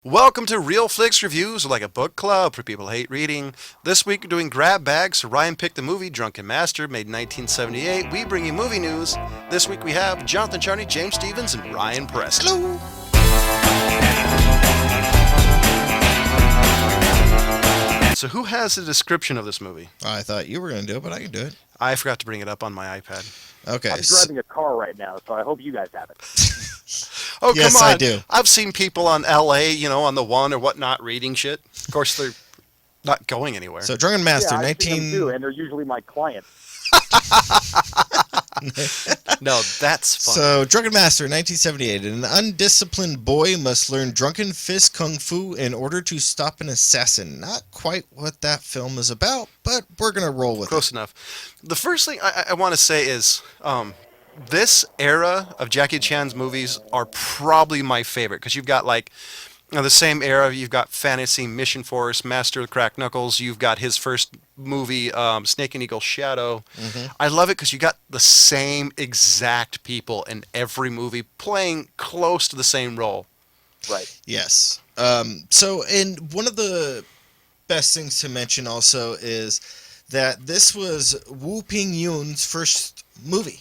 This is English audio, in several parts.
Welcome to Real Flix Reviews, like a book club for people who hate reading. This week we're doing grab bags, so Ryan picked the movie Drunken Master, made in 1978. We bring you movie news. This week we have Jonathan Charney, James Stevens, and Ryan Preston. Hello. So who has the description of this movie? I thought you were going to do it, but I can do it. I forgot to bring it up on my iPad. Okay. I'm driving a car right now, so I hope you guys have it. Oh, Yes, come on. I do. I've seen people on LA, on the one or whatnot reading shit. Of course, they're not going anywhere. So Drunken Master, yeah, I've seen them 19... too, and they're usually my clients. No, that's fun. So, Drunken Master, 1978. An undisciplined boy must learn drunken fist kung fu in order to stop an assassin. Not quite what that film is about, but we're going to roll with Close enough. The first thing I want to say is this era of Jackie Chan's movies are probably my favorite because you've got the same era. You've got Fantasy Mission Force, Master of the Crack Knuckles. You've got his first movie, Snake and Eagle Shadow. Mm-hmm. I love it because you got the same exact people in every movie playing close to the same role. Right. Yes. And one of the best things to mention also is that this was Wu Ping Yun's first movie.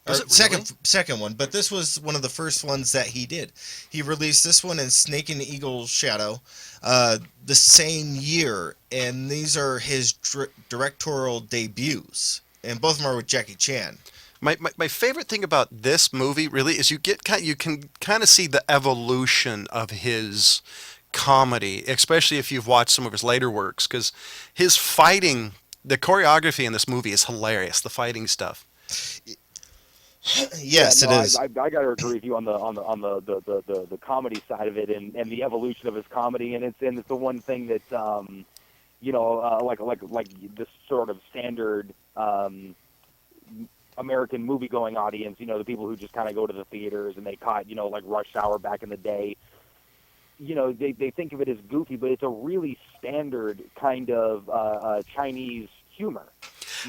Was it really? Second one, but this was one of the first ones that he did. He released this one in Snake and Eagle Shadow the same year, and these are his directorial debuts, and both of them are with Jackie Chan. My favorite thing about this movie really is you can kind of see the evolution of his comedy, especially if you've watched some of his later works, because his fighting, the choreography in this movie is hilarious. The fighting stuff. Yes, yeah, no, it is. I got to agree with you on the comedy side of it and the evolution of his comedy, and it's the one thing that like this sort of standard American movie-going audience, the people who just kind of go to the theaters and they caught like Rush Hour back in the day. They think of it as goofy, but it's a really standard kind of Chinese humor.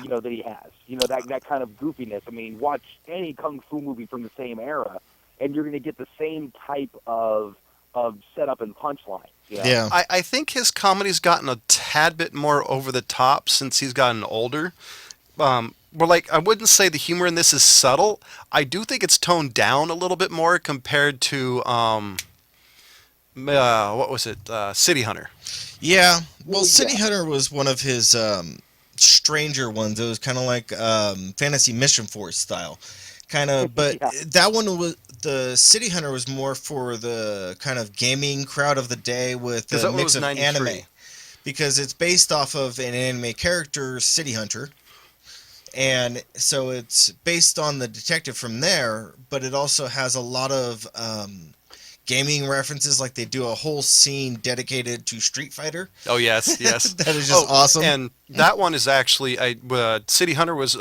That he has, that kind of goofiness. I mean, watch any kung fu movie from the same era, and you're going to get the same type of setup and punchline. Yeah. I think his comedy's gotten a tad bit more over the top since he's gotten older. But I wouldn't say the humor in this is subtle. I do think it's toned down a little bit more compared to what was it? City Hunter. Yeah. Well, Well, City yeah. Hunter was one of his stranger ones. It was kind of like Fantasy Mission Force style. Kind of, but Yeah. that one was... The City Hunter was more for the kind of gaming crowd of the day with Is a that what mix was of 93? anime. Because it's based off of an anime character, City Hunter. And so it's based on the detective from there, but it also has a lot of gaming references, like they do a whole scene dedicated to Street Fighter. Oh yes, yes. That is just awesome. And that one is actually City Hunter was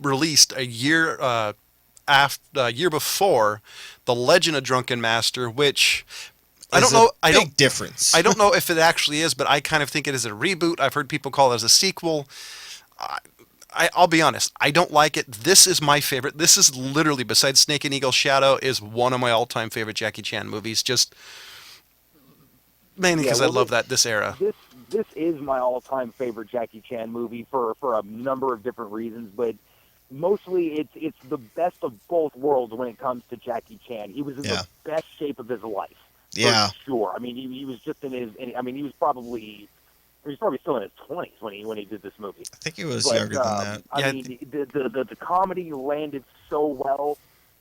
released a year year before The Legend of Drunken Master, which I don't know. Big difference. I don't know if it actually is, but I kind of think it is a reboot. I've heard people call it as a sequel. I'll be honest, I don't like it. This is my favorite. This is literally, besides Snake and Eagle Shadow, is one of my all-time favorite Jackie Chan movies. Just mainly because I love this era. This is my all-time favorite Jackie Chan movie for a number of different reasons, but mostly it's the best of both worlds when it comes to Jackie Chan. He was in the best shape of his life. Yeah. For sure. I mean, he was just he was probably still in his 20s when he did this movie. I think he was younger than that. I mean, the comedy landed so well.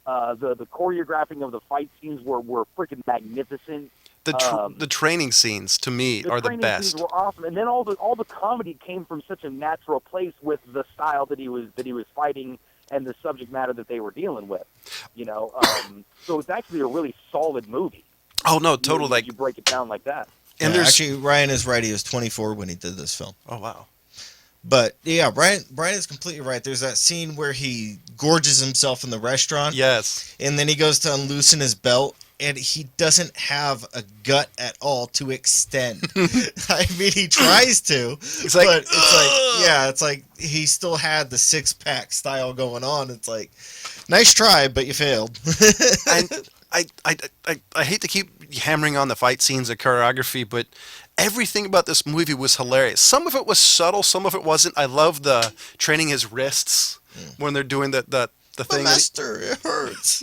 The choreographing of the fight scenes were freaking magnificent. The training scenes to me are the training best. scenes were awesome, and then all the comedy came from such a natural place with the style that he was fighting and the subject matter that they were dealing with. So it's actually a really solid movie. Oh no, totally. You break it down like that. And Yeah, there's actually, Ryan is right. He was 24 when he did this film. oh wow. But yeah, Brian is completely right. There's that scene where he gorges himself in the restaurant. Yes. And then he goes to unloosen his belt, and he doesn't have a gut at all to extend. I mean, he tries to, like, but it's like he still had the six-pack style going on. It's like, nice try, but you failed. And I hate to keep hammering on the fight scenes, the choreography, but everything about this movie was hilarious. Some of it was subtle, some of it wasn't. I love the training his wrists when they're doing the But thing. master, it hurts.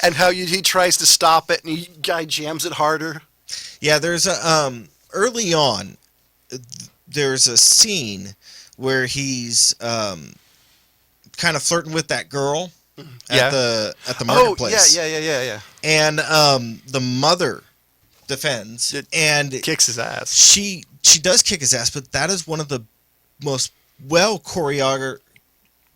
And how he tries to stop it, and guy jams it harder. Yeah, there's a early on. There's a scene where he's kind of flirting with that girl Yeah. at the Oh, marketplace. yeah. And the mother defends, It and kicks his ass. she does kick his ass. But that is one of the most well choreographed,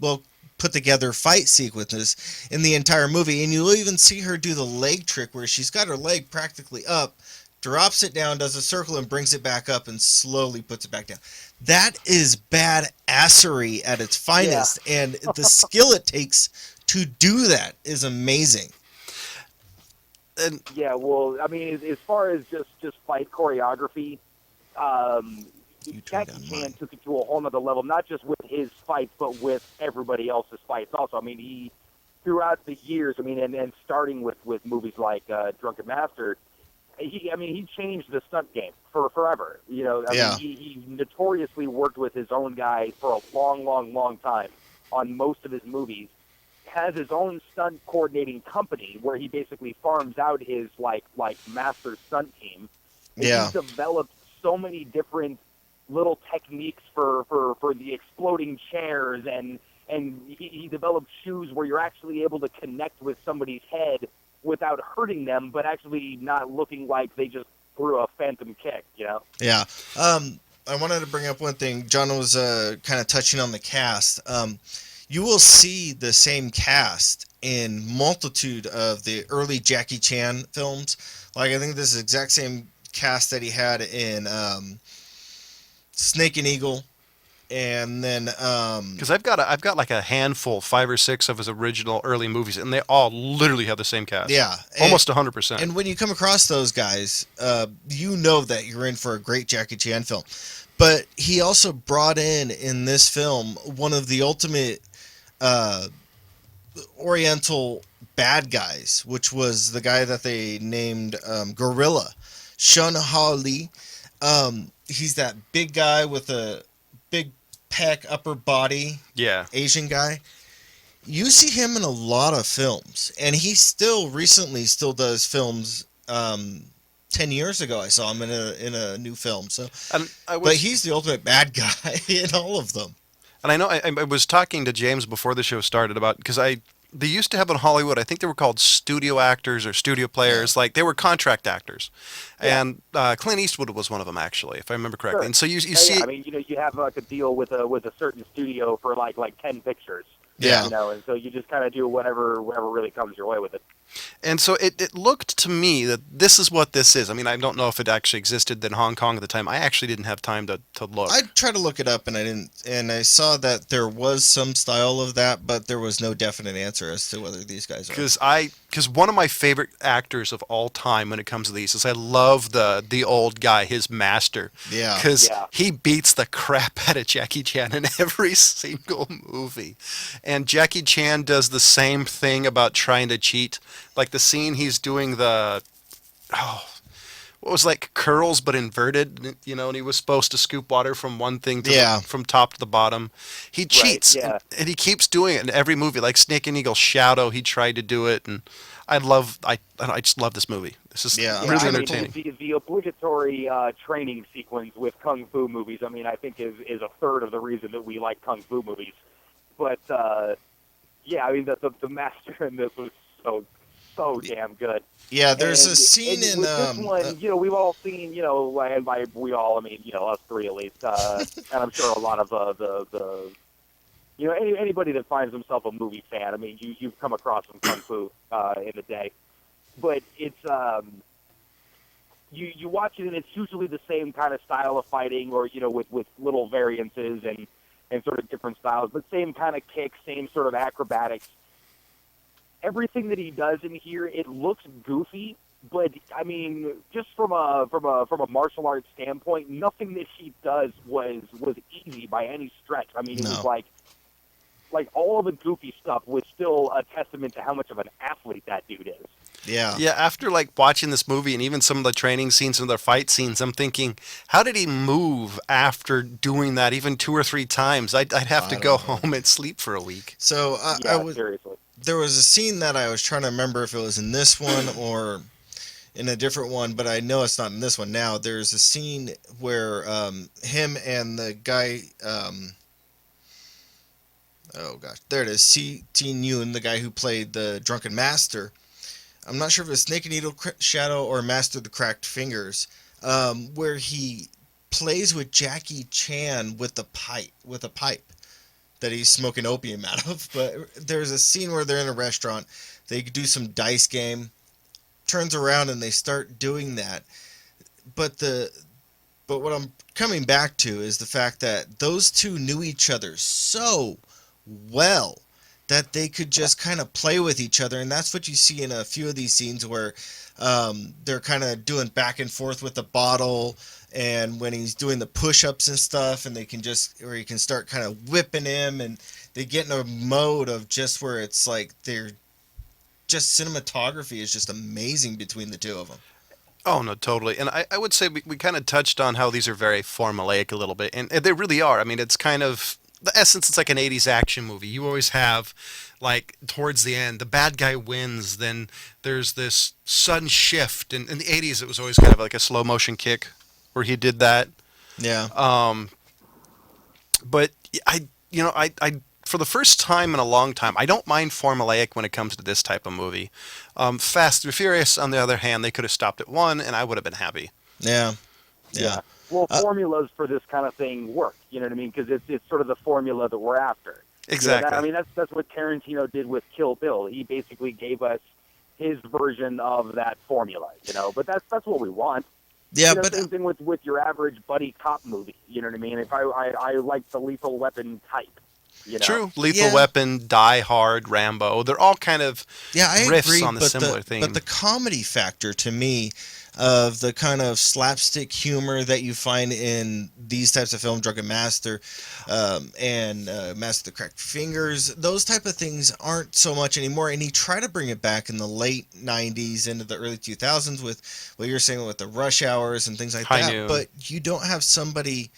well put together fight sequences in the entire movie. And you'll even see her do the leg trick where she's got her leg practically up, drops it down, does a circle, and brings it back up and slowly puts it back down. That is badassery at its finest, and the skill it takes to do that is amazing. And Yeah, well, I mean, as far as just fight choreography, You turn Jackie down Chan mine. took it to a whole nother level, not just with his fights, but with everybody else's fights also. I mean, he, throughout the years, I mean, and starting with movies like Drunken Master, he changed the stunt game for forever. You know, I Yeah. mean, he notoriously worked with his own guy for a long time on most of his movies. Has his own stunt coordinating company where he basically farms out his like master stunt team. And Yeah. he's developed so many different little techniques for the exploding chairs, and he developed shoes where you're actually able to connect with somebody's head without hurting them, but actually not looking like they just threw a phantom kick, you know? Yeah. I wanted to bring up one thing. John was kind of touching on the cast. You will see the same cast in multitude of the early Jackie Chan films. Like, I think this is the exact same cast that he had in Snake and Eagle, and then because I've got like a handful, 5 or 6 of his original early movies, and they all literally have the same cast. yeah, Almost 100%. And when you come across those guys, you know that you're in for a great Jackie Chan film. But he also brought in this film one of the ultimate Oriental bad guys, which was the guy that they named Gorilla, Shun Ha Lee. He's that big guy with a big pec upper body, Yeah. Asian guy. You see him in a lot of films, and he still recently does films. 10 years ago, I saw him in a new film. So, And but he's the ultimate bad guy in all of them. And I know I was talking to James before the show started about, because they used to have in Hollywood, I think they were called studio actors or studio players, like they were contract actors, and Clint Eastwood was one of them actually, if I remember correctly. Sure. And so you Yeah, see, I mean, you know, you have like a deal with a certain studio for like 10 pictures. Yeah. You know, and so you just kind of do whatever really comes your way with it. and so it looked to me that this is what this is. I mean, I don't know if it actually existed in Hong Kong at the time. I actually didn't have time to look. I tried to look it up, and I didn't. And I saw that there was some style of that, but there was no definite answer as to whether these guys are. Because one of my favorite actors of all time when it comes to these is I love the old guy, his master. Yeah. Because Yeah. he beats the crap out of Jackie Chan in every single movie. And Jackie Chan does the same thing about trying to cheat. Like the scene he's doing what was like curls but inverted, you know, and he was supposed to scoop water from one thing to from top to the bottom. He cheats, yeah. and he keeps doing it in every movie. Like Snake and Eagle Shadow, he tried to do it, and I just love this movie. This is Yeah, really I mean, entertaining. the obligatory training sequence with kung fu movies, I mean, I think is a third of the reason that we like kung fu movies. But yeah, I mean, the master in this was so damn good. Yeah, there's And- a scene and in with this one, you know, we've all seen, you know, and by we all, I mean, you know, us three at least, and I'm sure a lot of the you know, anybody that finds himself a movie fan, I mean, you've come across some kung fu in the day, but it's you watch it and it's usually the same kind of style of fighting, or you know, with little variances and sort of different styles, but same kind of kicks, same sort of acrobatics. Everything that he does in here, it looks goofy, but I mean, just from a martial arts standpoint, nothing that he does was easy by any stretch. I mean, it was like all of the goofy stuff was still a testament to how much of an athlete that dude is. Yeah. Yeah, after like watching this movie and even some of the training scenes and the fight scenes, I'm thinking, how did he move after doing that even two or three times? I'd have to I go don't know. home and sleep for a week. So I Yeah, was seriously. there was a scene that I was trying to remember if it was in this one or in a different one, but I know it's not in this one now. There's a scene where him and the guy, oh gosh, there it is, C.T. Yuen, the guy who played the Drunken Master. I'm not sure if it's Snake and Needle Shadow or Master of the Cracked Fingers, where he plays with Jackie Chan with a pipe that he's smoking opium out of. But there's a scene where they're in a restaurant, they do some dice game, turns around and they start doing that. But what I'm coming back to is the fact that those two knew each other so well that they could just kind of play with each other, and that's what you see in a few of these scenes where they're kind of doing back and forth with the bottle, and when he's doing the push-ups and stuff, and they can just, or you can start kind of whipping him, and they get in a mode of just where it's like they're just cinematography is just amazing between the two of them. Oh no, totally. And I would say we kind of touched on how these are very formulaic a little bit, and they really are. I mean, it's kind of the essence. It's like an '80s action movie. You always have, like, towards the end, the bad guy wins. Then there's this sudden shift. And in the '80s, it was always kind of like a slow motion kick where he did that. Yeah. But I for the first time in a long time, I don't mind formulaic when it comes to this type of movie. Fast and Furious, on the other hand, they could have stopped at one, and I would have been happy. Yeah. Yeah. Yeah. Well, Uh, formulas for this kind of thing work. You know what I mean? Because it's sort of the formula that we're after. Exactly. I mean, that's what Tarantino did with Kill Bill. He basically gave us his version of that formula. But that's what we want. yeah, but Same thing with your average buddy cop movie. You know what I mean? If I like the Lethal Weapon type. True. Lethal Yeah. Weapon, Die Hard, Rambo. They're all kind of yeah, I riffs agree. on the But similar theme. the comedy factor to me of the kind of slapstick humor that you find in these types of films, Drunken Master, and Master of the Cracked Fingers, those type of things aren't so much anymore. And he tried to bring it back in the late '90s into the early 2000s with what you're saying with the Rush Hours and things like High that. Noon. But you don't have somebody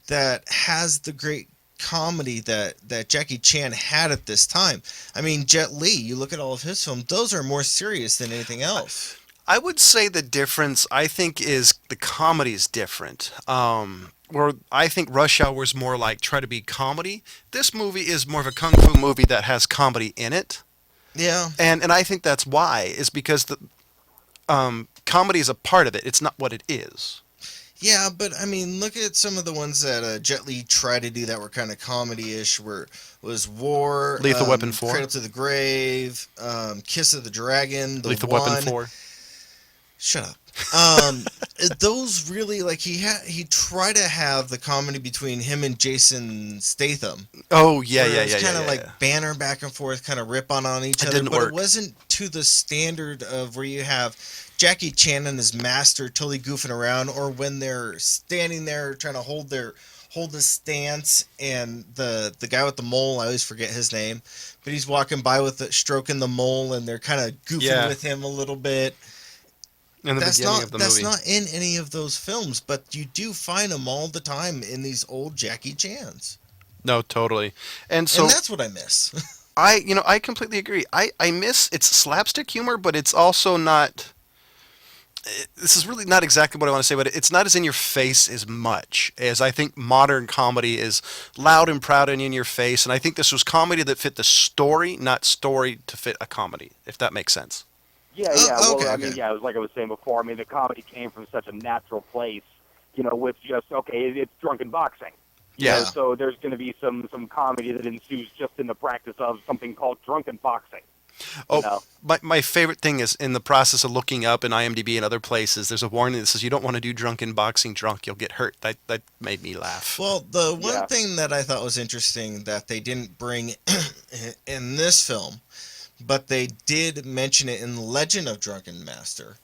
that has the great comedy that Jackie Chan had at this time. I mean, Jet Li, you look at all of his films, those are more serious than anything else. I would say the difference, I think, is the comedy is different. Where I think Rush Hour is more like try to be comedy. This movie is more of a kung fu movie that has comedy in it, Yeah. and I think that's why is because the comedy is a part of it. It's not what it is. Yeah, but I mean, look at some of the ones that Jet Li tried to do that were kind of comedy-ish. Where was War, Lethal Weapon 4. Cradle to the Grave, Kiss of the Dragon, The Lethal One. Weapon 4. Shut up. Those really like he tried to have the comedy between him and Jason Statham. Oh yeah, Where yeah, it was yeah, kind yeah, of yeah, like yeah. banner back and forth, kind of rip on each It other, didn't but work. it wasn't to the standard of where you have Jackie Chan and his master totally goofing around, or when they're standing there trying to hold the stance, and the guy with the mole, I always forget his name, but he's walking by with stroking the mole, and they're kind of goofing Yeah. with him a little bit. In the beginning of the That's movie. not in any of those films, but you do find them all the time in these old Jackie Chans, No, totally. And so and that's what I miss. I completely agree. I miss its slapstick humor, but it's also not. This is really not exactly what I want to say, but it's not as in your face as much as I think modern comedy is loud and proud and in your face. And I think this was comedy that fit the story, not story to fit a comedy, if that makes sense. Yeah, Oh, yeah. Well, okay, I mean, okay. yeah, it was like I was saying before. I mean, the comedy came from such a natural place, with just it's drunken boxing. Yeah. So there's going to be some comedy that ensues just in the practice of something called drunken boxing. Oh, know? my favorite thing is in the process of looking up in IMDb and other places, there's a warning that says you don't want to do drunken boxing drunk, you'll get hurt. That made me laugh. Well, the one Yeah. thing that I thought was interesting that they didn't bring in this film, but they did mention it in Legend of Drunken Master,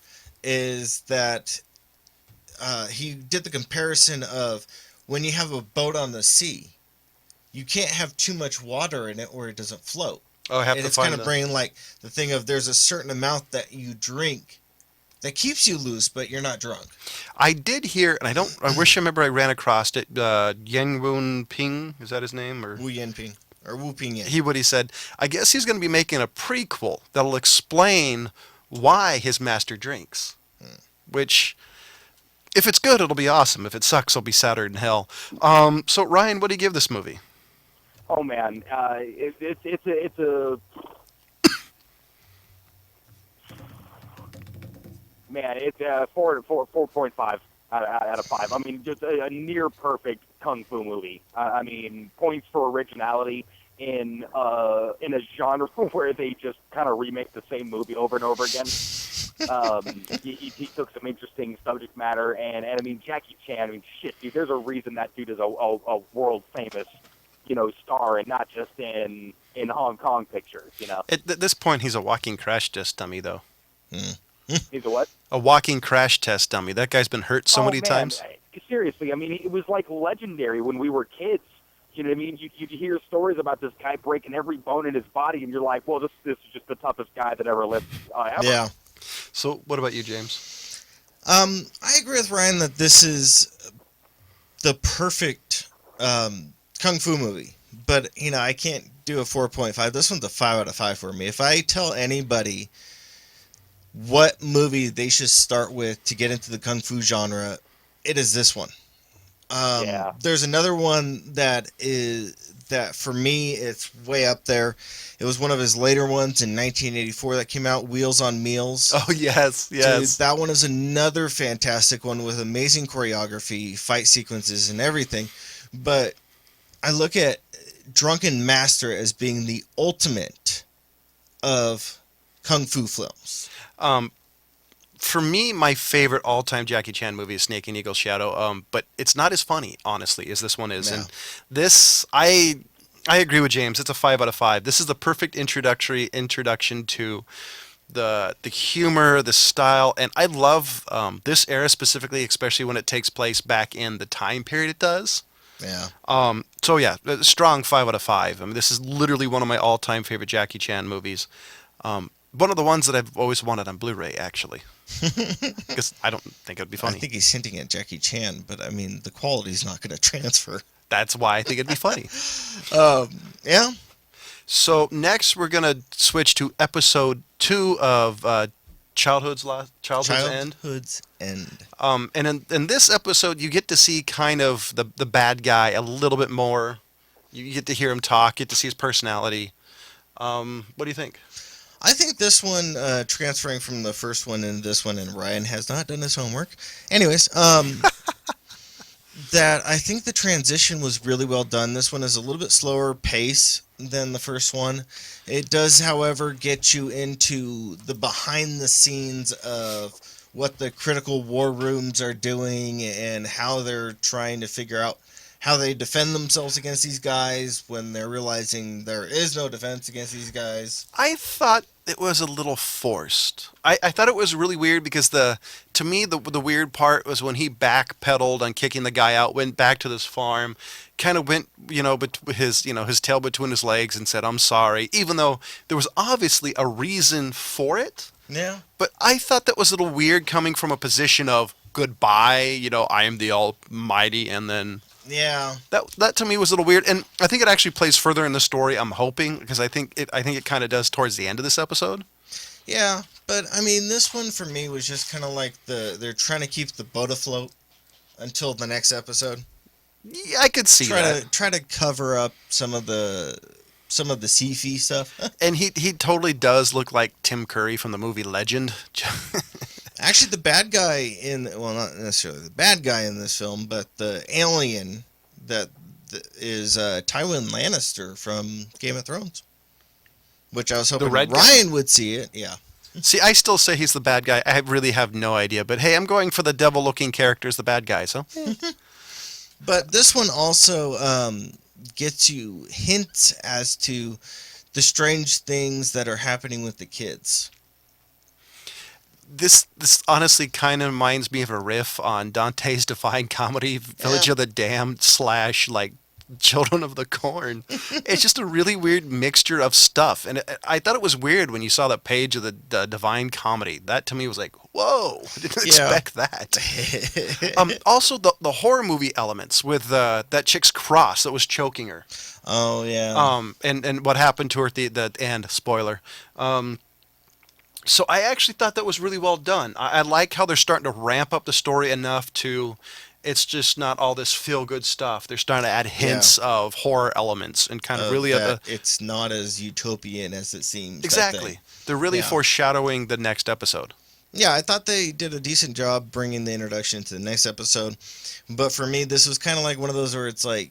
is that he did the comparison of when you have a boat on the sea, you can't have too much water in it or it doesn't float. Oh, I have And to it's kind find of bringing like the thing of there's a certain amount that you drink that keeps you loose, but you're not drunk. I did hear, and I wish I remember I ran across it. Yen Ping, is that his name? Or Wu Yanping or Wu Pingyan. what he said. I guess he's going to be making a prequel that'll explain why his master drinks. Which, if it's good, it'll be awesome. If it sucks, I'll be sadder than hell. So Ryan, what do you give this movie? Oh man, it's a man. It's a 4.5 out of 5. I mean, just a near perfect kung fu movie. I mean, points for originality in a genre where they just kind of remake the same movie over and over again. He took some interesting subject matter, and I mean Jackie Chan. I mean, shit, dude. There's a reason that dude is a world famous, star, and not just in Hong Kong pictures. At this point, he's a walking crash test dummy, though. He's a what? A walking crash test dummy. That guy's been hurt so many times. Seriously, I mean, it was like legendary when we were kids. You know what I mean? You hear stories about this guy breaking every bone in his body, and you're like, well, this is just the toughest guy that ever lived ever. Yeah. So, what about you, James? I agree with Ryan that this is the perfect kung fu movie. But, I can't do a 4.5. This one's a 5 out of 5 for me. If I tell anybody what movie they should start with to get into the kung fu genre, it is this one. Yeah. There's another one that for me, it's way up there. It was one of his later ones in 1984 that came out, Wheels on Meals. Oh, yes. Dude, that one is another fantastic one with amazing choreography, fight sequences, and everything. But I look at Drunken Master as being the ultimate of kung fu films. For me, my favorite all-time Jackie Chan movie is Snake and Eagle Shadow. But it's not as funny, honestly, as this one is. No. And this, I agree with James. It's a 5 out of 5. This is the perfect introduction to the humor, the style, and I love this era specifically, especially when it takes place back in the time period it does. Yeah. So yeah, a strong 5 out of 5. I mean, this is literally one of my all-time favorite Jackie Chan movies. One of the ones that I've always wanted on Blu-ray, actually, because I don't think it'd be funny. I think he's hinting at Jackie Chan, but I mean, the quality's not going to transfer. That's why I think it'd be funny. Yeah. So next, we're gonna switch to episode 2 of Childhood's End. Childhood's End. And in this episode, you get to see kind of the bad guy a little bit more. You get to hear him talk, get to see his personality. What do you think? I think this one, transferring from the first one into this one, and Ryan has not done his homework. Anyways, that I think the transition was really well done. This one is a little bit slower pace than the first one. It does, however, get you into the behind the scenes of what the critical war rooms are doing and how they're trying to figure out how they defend themselves against these guys when they're realizing there is no defense against these guys. I thought it was a little forced. I thought it was really weird because to me the weird part was when he backpedaled on kicking the guy out, went back to this farm, kind of went his tail between his legs and said, "I'm sorry," even though there was obviously a reason for it. Yeah. But I thought that was a little weird coming from a position of goodbye, I am the Almighty, and then. Yeah. That to me was a little weird, and I think it actually plays further in the story. I'm hoping, because I think it kind of does towards the end of this episode. Yeah, but I mean, this one for me was just kind of like they're trying to keep the boat afloat until the next episode. Yeah, I could see that. Try to cover up some of the sci-fi stuff. And he totally does look like Tim Curry from the movie Legend. Actually, the bad guy not necessarily the bad guy in this film, but the alien that is Tywin Lannister from Game of Thrones, which I was hoping Ryan would see it. Yeah. See, I still say he's the bad guy. I really have no idea, but hey, I'm going for the devil-looking character as the bad guy. So. But this one also gets you hints as to the strange things that are happening with the kids. This honestly kind of reminds me of a riff on Dante's Divine Comedy, Village of the Damned / like Children of the Corn. It's just a really weird mixture of stuff. And I thought it was weird when you saw that page of the Divine Comedy. That to me was like, whoa, I didn't Yeah. expect that. Also, the horror movie elements with that chick's cross that was choking her. Oh yeah. And what happened to her at the end, spoiler. So I actually thought that was really well done. I like how they're starting to ramp up the story enough to, it's just not all this feel-good stuff. They're starting to add hints of horror elements and kind of really that it's not as utopian as it seems. exactly. They're really foreshadowing the next episode. Yeah, I thought they did a decent job bringing the introduction to the next episode. But for me, this was kind of like one of those where it's like,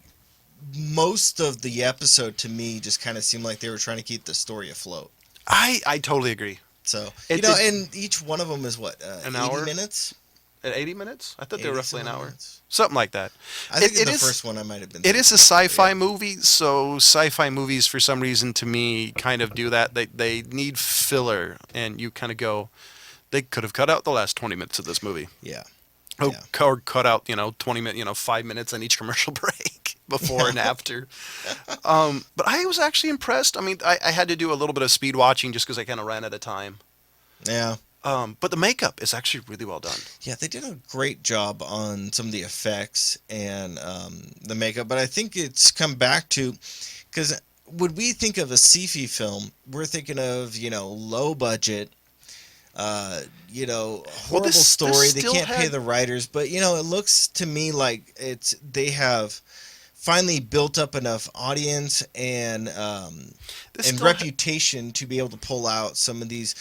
most of the episode to me just kind of seemed like they were trying to keep the story afloat. I totally agree. So, It- and each one of them is what, an 80 hour? minutes? At 80 minutes? I thought they were 80 roughly an some hour. minutes. Something like that. I think It the is- first one I might have been. It is a sci-fi movie, so sci-fi movies, for some reason, to me, kind of do that. They need filler, and you kind of go, they could have cut out the last 20 minutes of this movie. Yeah. Oh, Yeah. or cut out, 20 minutes, 5 minutes on each commercial break before and after. But I was actually impressed. I mean, I had to do a little bit of speed watching just because I kind of ran out of time. Yeah. But the makeup is actually really well done. Yeah, they did a great job on some of the effects and the makeup, but I think it's come back to, because when we think of a sci-fi film, we're thinking of, low budget, horrible this story. They still can't pay had- the writers, but, it looks to me like they have finally built up enough audience and This and still ha- reputation to be able to pull out some of these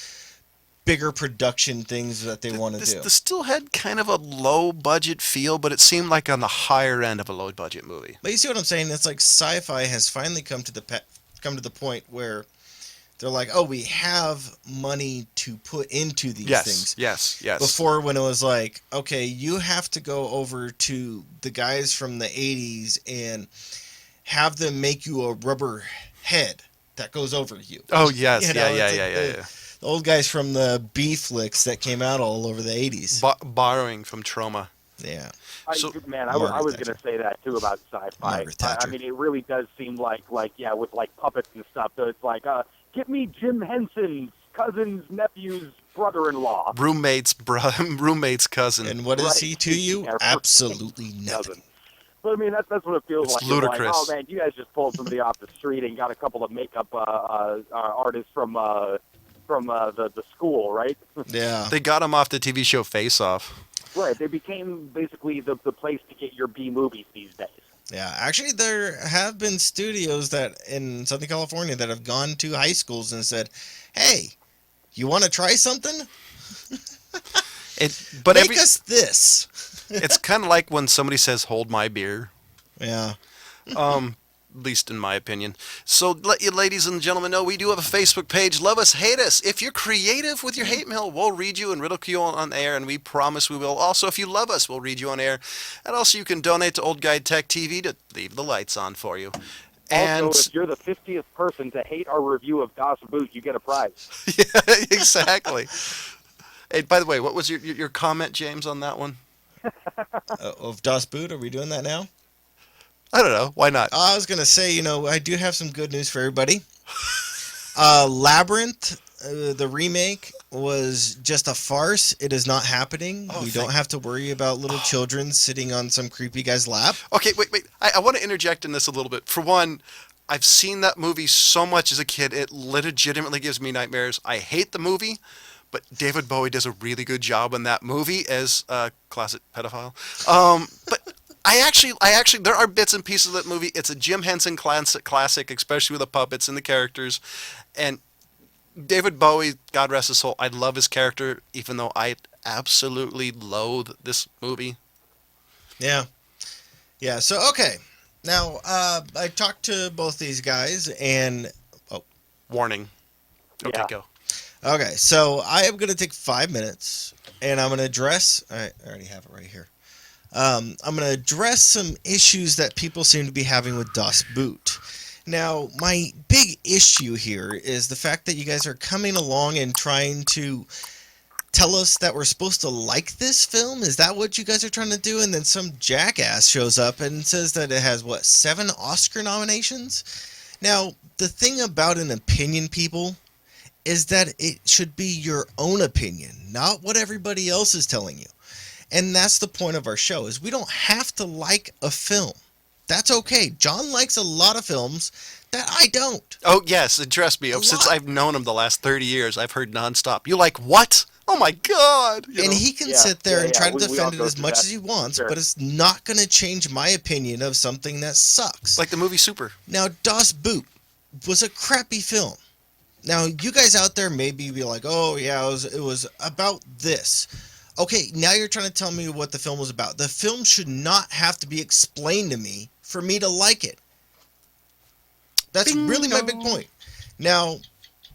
bigger production things that they want to do. This still had kind of a low budget feel, but it seemed like on the higher end of a low budget movie. But you see what I'm saying? It's like sci-fi has finally come to the point where they're like, oh, we have money to put into these things. Yes. Before, when it was like, okay, you have to go over to the guys from the 80s and have them make you a rubber head that goes over you. Oh, yes. You know, it's like Yeah. The old guys from the Flix that came out all over the 80s. Borrowing from Trauma. Yeah. I So- was Margaret going Thatcher. to say that too about sci-fi. Margaret Thatcher. I mean, it really does seem like with like puppets and stuff. So it's like, get me Jim Henson's cousin's nephew's brother-in-law. Roommate's cousin. And what is Right. he to you? Yeah, Absolutely nothing. Cousin. But I mean, that's what it feels It's like. ludicrous. It's like, oh man, you guys just pulled somebody off the street and got a couple of makeup artists from the school, right? Yeah. They got him off the TV show Face Off. Right. They became basically the place to get your B movies these days. Yeah, actually, there have been studios that in Southern California that have gone to high schools and said, "Hey, you want to try something? But Make us this." it's kind of like when somebody says, "Hold my beer." Yeah, At least in my opinion. So let you ladies and gentlemen know we do have a Facebook page. Love us, hate us. If you're creative with your hate mail, we'll read you and ridicule on air, and we promise we will. Also, if you love us, we'll read you on air. And also, you can donate to Old Guy Tech TV to leave the lights on for you. And Also, if you're the 50th person to hate our review of Das Boot, you get a prize. yeah, exactly. Hey, by the way, what was your comment, James, on that one? of Das Boot, are we doing that now? I don't know. Why not? I was gonna say, I do have some good news for everybody. Labyrinth, the remake, was just a farce. It is not happening. Oh, We don't have to worry about little children sitting on some creepy guy's lap. Okay, wait. I want to interject in this a little bit. For one, I've seen that movie so much as a kid, it legitimately gives me nightmares. I hate the movie, but David Bowie does a really good job in that movie as a classic pedophile. But I actually, there are bits and pieces of that movie. It's a Jim Henson classic, especially with the puppets and the characters. And David Bowie, God rest his soul, I love his character, even though I absolutely loathe this movie. Yeah. Yeah, so, okay. Now, I talked to both these guys, and... Warning. Okay, Yeah. go. Okay, so I am going to take 5 minutes, and I'm going to address... I already have it right here. I'm going to address some issues that people seem to be having with Das Boot. Now, my big issue here is the fact that you guys are coming along and trying to tell us that we're supposed to like this film? Is that what you guys are trying to do? And then some jackass shows up and says that it has, 7 Oscar nominations? Now, the thing about an opinion, people, is that it should be your own opinion, not what everybody else is telling you. And that's the point of our show, is we don't have to like a film. That's okay. John likes a lot of films that I don't. Oh, yes, and trust me, since I've known him the last 30 years, I've heard nonstop, "You like what? Oh my God!" And he can sit there and try to defend it as much as he wants, but it's not going to change my opinion of something that sucks. Like the movie Super. Now, Das Boot was a crappy film. Now, you guys out there maybe be like, "Oh yeah, it was about this." Okay, now you're trying to tell me what the film was about. The film should not have to be explained to me for me to like it. That's really my big point. Now,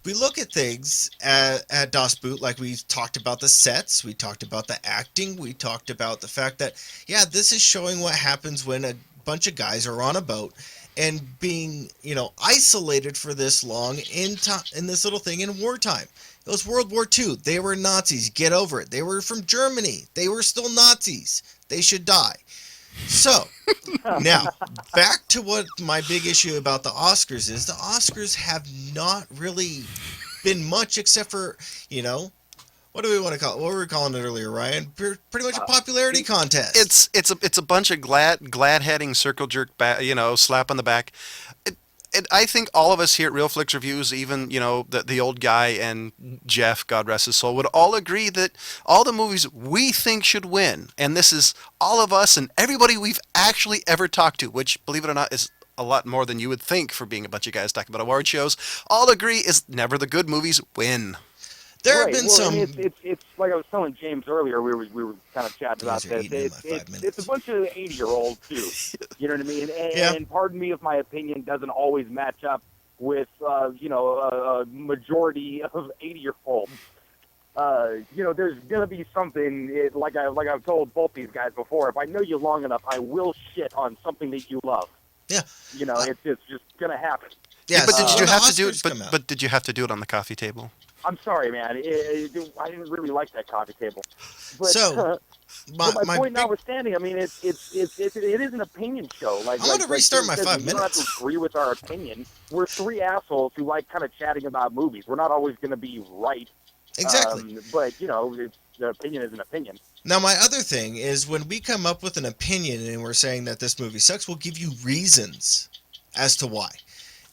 we look at things at Das Boot, like we talked about the sets, we talked about the acting, we talked about the fact that, yeah, this is showing what happens when a bunch of guys are on a boat and being, isolated for this long in this little thing in wartime. It was World War II. They were Nazis. Get over it. They were from Germany. They were still Nazis. They should die. So, now, back to what my big issue about the Oscars is. The Oscars have not really been much except for, what do we want to call it? What were we calling it earlier, Ryan? Pretty much a popularity contest. It's a bunch of glad-heading circle jerk, slap on the back. I think all of us here at Real Flix Reviews, even, the old guy and Jeff, God rest his soul, would all agree that all the movies we think should win, and this is all of us and everybody we've actually ever talked to, which, believe it or not, is a lot more than you would think for being a bunch of guys talking about award shows, all agree is never the good movies win. There have been some. It's like I was telling James earlier. We were kind of chatting about this. It's a bunch of 80-year-olds too. You know what I mean? And pardon me if my opinion doesn't always match up with a majority of 80-year-olds. There's gonna be something. Like I've told both these guys before. If I know you long enough, I will shit on something that you love. Yeah. It's just gonna happen. Yeah. But did you have to do it? But did you have to do it on the coffee table? I'm sorry, man. I didn't really like that coffee table. But, so, my point notwithstanding, I mean, it is an opinion show. I'm going to restart my 5 minutes. You don't have to agree with our opinion. We're 3 assholes who like kind of chatting about movies. We're not always going to be right. Exactly. But the opinion is an opinion. Now, my other thing is when we come up with an opinion and we're saying that this movie sucks, we'll give you reasons as to why.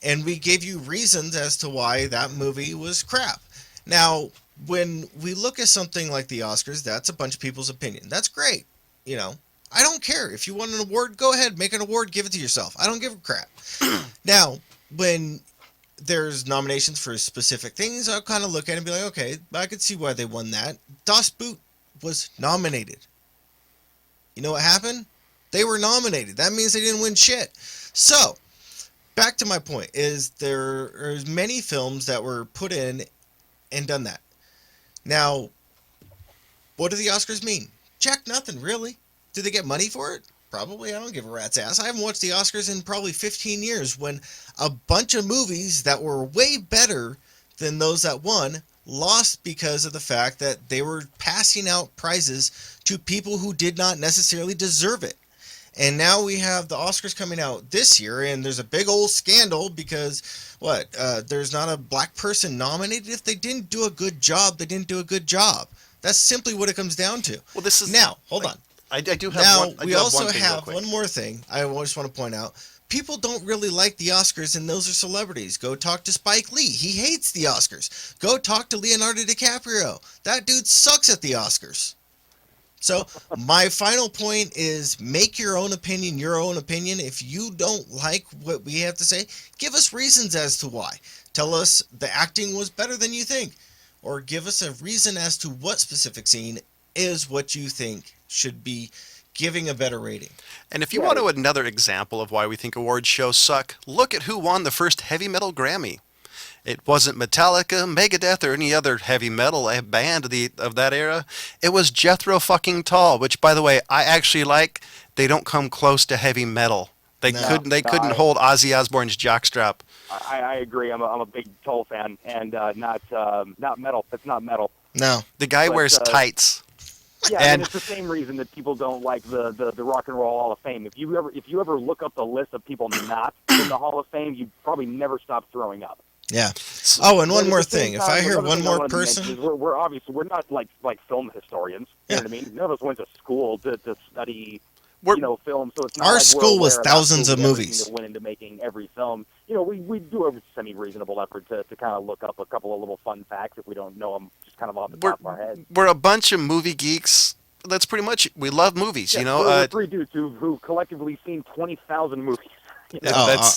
And we gave you reasons as to why that movie was crap. Now, when we look at something like the Oscars, that's a bunch of people's opinion. That's great. I don't care. If you want an award, go ahead, make an award, give it to yourself. I don't give a crap. Now, when there's nominations for specific things, I'll kind of look at it and be like, okay, I could see why they won that. Das Boot was nominated. You know what happened? They were nominated. That means they didn't win shit. So, back to my point, is there are many films that were put in and done that. Now, what do the Oscars mean? Jack nothing, really. Do they get money for it? Probably. I don't give a rat's ass. I haven't watched the Oscars in probably 15 years when a bunch of movies that were way better than those that won lost because of the fact that they were passing out prizes to people who did not necessarily deserve it. And now we have the Oscars coming out this year, and there's a big old scandal because, there's not a black person nominated. If they didn't do a good job, they didn't do a good job. That's simply what it comes down to. Well, this is... Now, hold on. I do have now, one. we also have one more thing I just want to point out. People don't really like the Oscars, and those are celebrities. Go talk to Spike Lee. He hates the Oscars. Go talk to Leonardo DiCaprio. That dude sucks at the Oscars. So, my final point is make your own opinion your own opinion. If you don't like what we have to say, give us reasons as to why. Tell us the acting was better than you think. Or give us a reason as to what specific scene is what you think should be giving a better rating. And if you want another example of why we think award shows suck, look at who won the first heavy metal Grammy. It wasn't Metallica, Megadeth, or any other heavy metal band of that era. It was Jethro fucking Tull, which, by the way, I actually like. They don't come close to heavy metal. They couldn't hold Ozzy Osbourne's jockstrap. I agree. I'm a big Tull fan, and not metal. It's not metal. No. The guy But, wears tights. Yeah, And- it's the same reason that people don't like the Rock and Roll Hall of Fame. If you ever look up the list of people not in the Hall of Fame, you probably never stop throwing up. Yeah. Oh, and But one at more the same thing. If time, I hear another one thing I more wanted to mention person, is we're obviously not like film historians. You know what I mean? None of us went to school to study film. So it's not Our like school we're was aware about thousands of everything movies. that went into making every film. We do a semi-reasonable effort to kind of look up a couple of little fun facts if we don't know them just kind of off the top of our head. We're a bunch of movie geeks. That's pretty much it. We love movies, Yeah, we're three dudes who collectively seen 20,000 movies.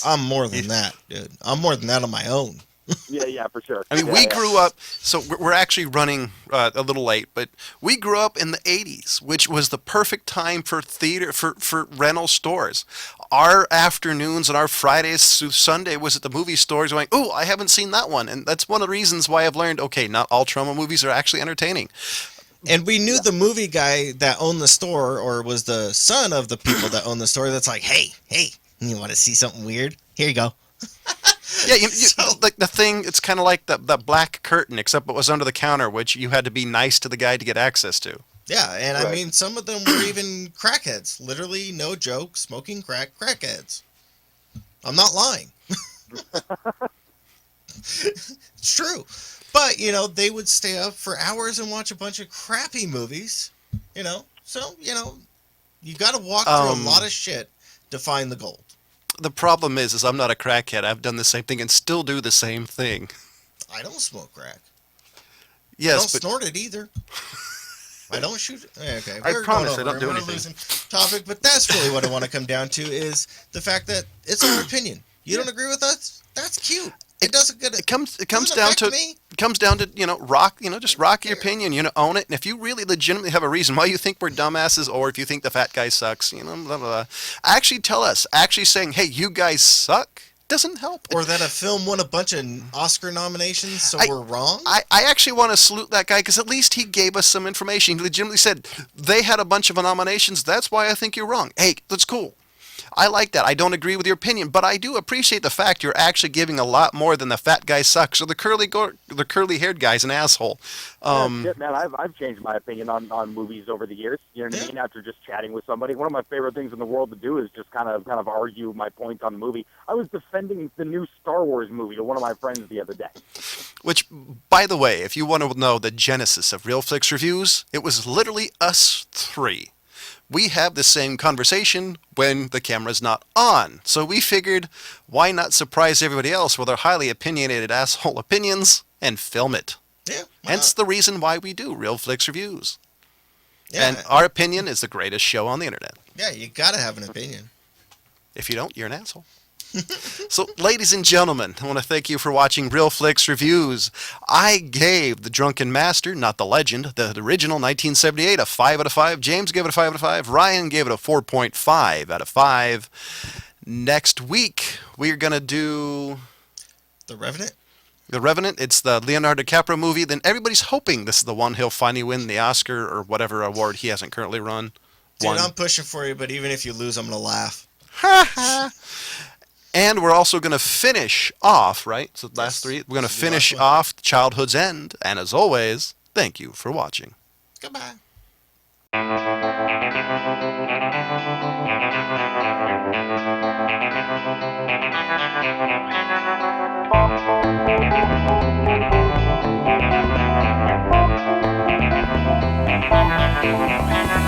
I'm more than that, dude. I'm more than that on my own. Yeah, for sure. I mean, we grew up, so we're actually running a little late, but we grew up in the 80s, which was the perfect time for theater, for rental stores. Our afternoons and our Fridays through Sunday was at the movie stores going, oh, I haven't seen that one. And that's one of the reasons why I've learned, okay, not all trauma movies are actually entertaining. And we knew the movie guy that owned the store, or was the son of the people that owned the store, that's like, hey, you want to see something weird? Here you go. Yeah, like the thing, it's kind of like the black curtain, except it was under the counter, which you had to be nice to the guy to get access to. Yeah, and Right. I mean, some of them were even crackheads. Literally, no joke, smoking crackheads. I'm not lying. It's true. But, they would stay up for hours and watch a bunch of crappy movies, So, you got to walk through a lot of shit to find the gold. The problem is I'm not a crackhead. I've done the same thing and still do the same thing. I don't smoke crack. Yes, I don't but snort it either. I don't shoot. Okay, I we're promise going I over. don't do We're anything. losing topic, but that's really what I want to come down to is the fact that it's our opinion. You don't agree with us? That's cute. It doesn't get it comes doesn't down affect to me. rock, just rock your opinion, own it. And if you really legitimately have a reason why you think we're dumbasses, or if you think the fat guy sucks, blah, blah, blah, actually tell us. Actually saying, hey, you guys suck, doesn't help. Or that a film won a bunch of Oscar nominations, so we're wrong. I actually want to salute that guy because at least he gave us some information. He legitimately said they had a bunch of nominations. That's why I think you're wrong. Hey, that's cool. I like that. I don't agree with your opinion, but I do appreciate the fact you're actually giving a lot more than the fat guy sucks or the curly-haired guy's an asshole. Shit, man, I've changed my opinion on movies over the years. You know what I mean? After just chatting with somebody, one of my favorite things in the world to do is just kind of argue my point on the movie. I was defending the new Star Wars movie to one of my friends the other day. Which, by the way, if you want to know the genesis of Real Flix Reviews, it was literally us three. We have the same conversation when the camera's not on. So we figured, why not surprise everybody else with our highly opinionated asshole opinions and film it? Yeah. Hence the reason why we do Real Flix Reviews. Yeah. And our opinion is the greatest show on the internet. Yeah, you gotta have an opinion. If you don't, you're an asshole. So, ladies and gentlemen, I want to thank you for watching Real Flix Reviews. I gave The Drunken Master, not the legend, the original 1978, a 5 out of 5. James gave it a 5 out of 5. Ryan gave it a 4.5 out of 5. Next week, we're going to do The Revenant? The Revenant. It's the Leonardo DiCaprio movie. Then everybody's hoping this is the one he'll finally win the Oscar or whatever award he hasn't currently run. Dude, I'm pushing for you, but even if you lose, I'm gonna laugh. Ha ha. And we're also going to finish off, right? So the last three. We're going to finish off Childhood's End. And as always, thank you for watching. Goodbye. Thank you.